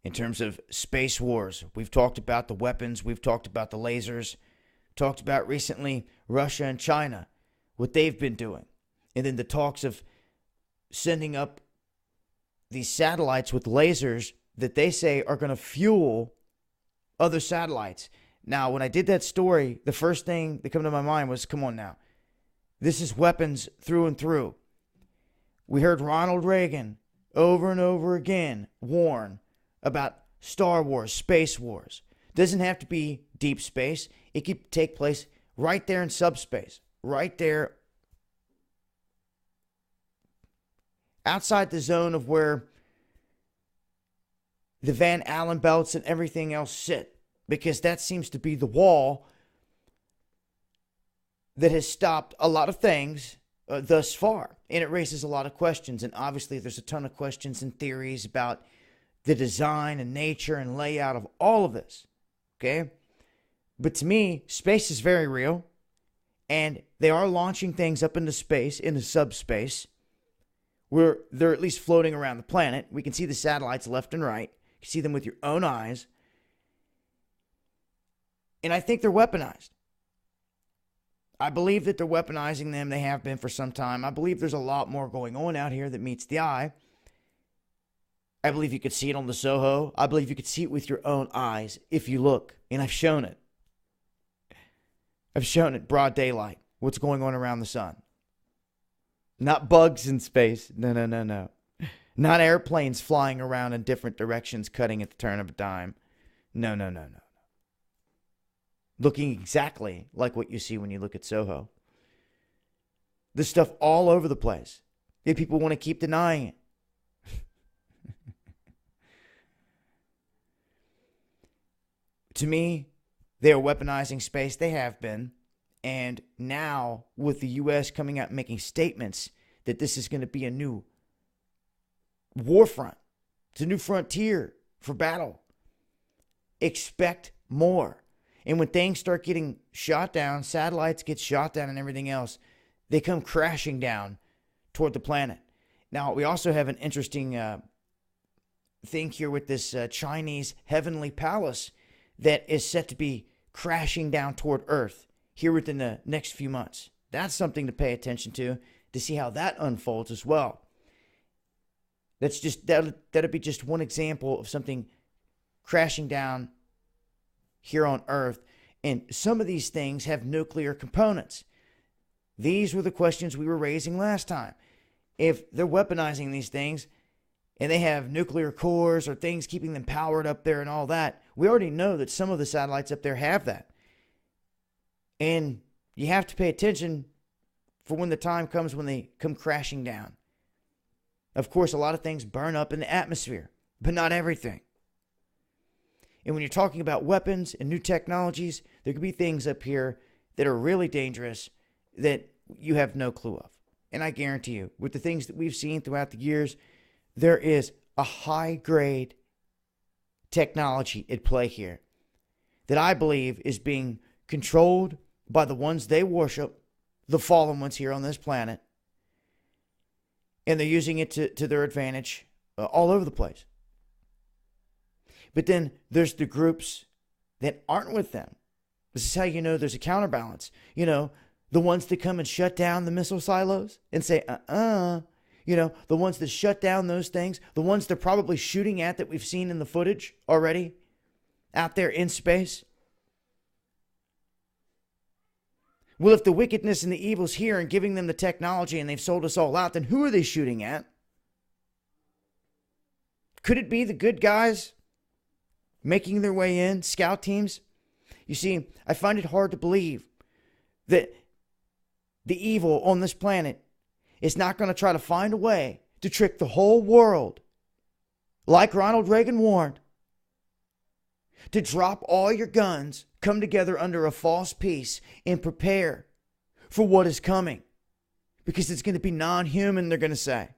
In terms of space wars, we've talked about the weapons, we've talked about the lasers, talked about recently Russia and China, what they've been doing. And then the talks of sending up these satellites with lasers that they say are going to fuel other satellites. Now, when I did that story, the first thing that came to my mind was, come on now. This is weapons through and through. We heard Ronald Reagan over and over again warn about Star Wars, space wars. Doesn't have to be deep space. It could take place right there in subspace, right there outside the zone of where the Van Allen belts and everything else sit, because that seems to be the wall that has stopped a lot of things thus far. And it raises a lot of questions. And obviously there's a ton of questions and theories about the design and nature and layout of all of this. Okay? But to me, space is very real. And they are launching things up into space, into subspace, where they're at least floating around the planet. We can see the satellites left and right. You can see them with your own eyes. And I think they're weaponized. I believe that they're weaponizing them. They have been for some time. I believe there's a lot more going on out here that meets the eye. I believe you could see it on the Soho. I believe you could see it with your own eyes if you look. And I've shown it. I've shown it broad daylight. What's going on around the sun. Not bugs in space. No. Not airplanes flying around in different directions, cutting at the turn of a dime. No. Looking exactly like what you see when you look at Soho. This stuff all over the place. Yet people want to keep denying it. To me, they are weaponizing space. They have been. And now, with the U.S. coming out and making statements that this is going to be a new war front. It's a new frontier for battle. Expect more. And when things start getting shot down, satellites get shot down and everything else, they come crashing down toward the planet. Now, we also have an interesting thing here with this Chinese heavenly palace that is set to be crashing down toward Earth here within the next few months. That's something to pay attention to see how that unfolds as well. That'd be just one example of something crashing down here on Earth. And some of these things have nuclear components. These were the questions we were raising last time. If they're weaponizing these things and they have nuclear cores or things keeping them powered up there and all that, we already know that some of the satellites up there have that. And you have to pay attention for when the time comes when they come crashing down. Of course, a lot of things burn up in the atmosphere, but not everything. And when you're talking about weapons and new technologies, there could be things up here that are really dangerous that you have no clue of. And I guarantee you, with the things that we've seen throughout the years, there is a high-grade technology at play here that I believe is being controlled by the ones they worship, the fallen ones here on this planet, and they're using it to their advantage all over the place. But then there's the groups that aren't with them. This is how you know there's a counterbalance. You know, the ones that come and shut down the missile silos and say, You know, the ones that shut down those things, the ones they're probably shooting at that we've seen in the footage already out there in space. Well, if the wickedness and the evil's here and giving them the technology and they've sold us all out, then who are they shooting at? Could it be the good guys making their way in, scout teams? You see, I find it hard to believe that the evil on this planet is not going to try to find a way to trick the whole world, like Ronald Reagan warned, to drop all your guns, come together under a false peace, and prepare for what is coming. Because it's going to be non-human, they're going to say.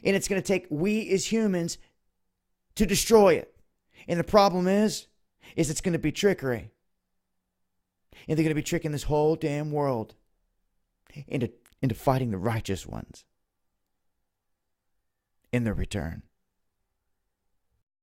And it's going to take we as humans to destroy it. And the problem is it's going to be trickery. And they're going to be tricking this whole damn world into fighting the righteous ones in their return.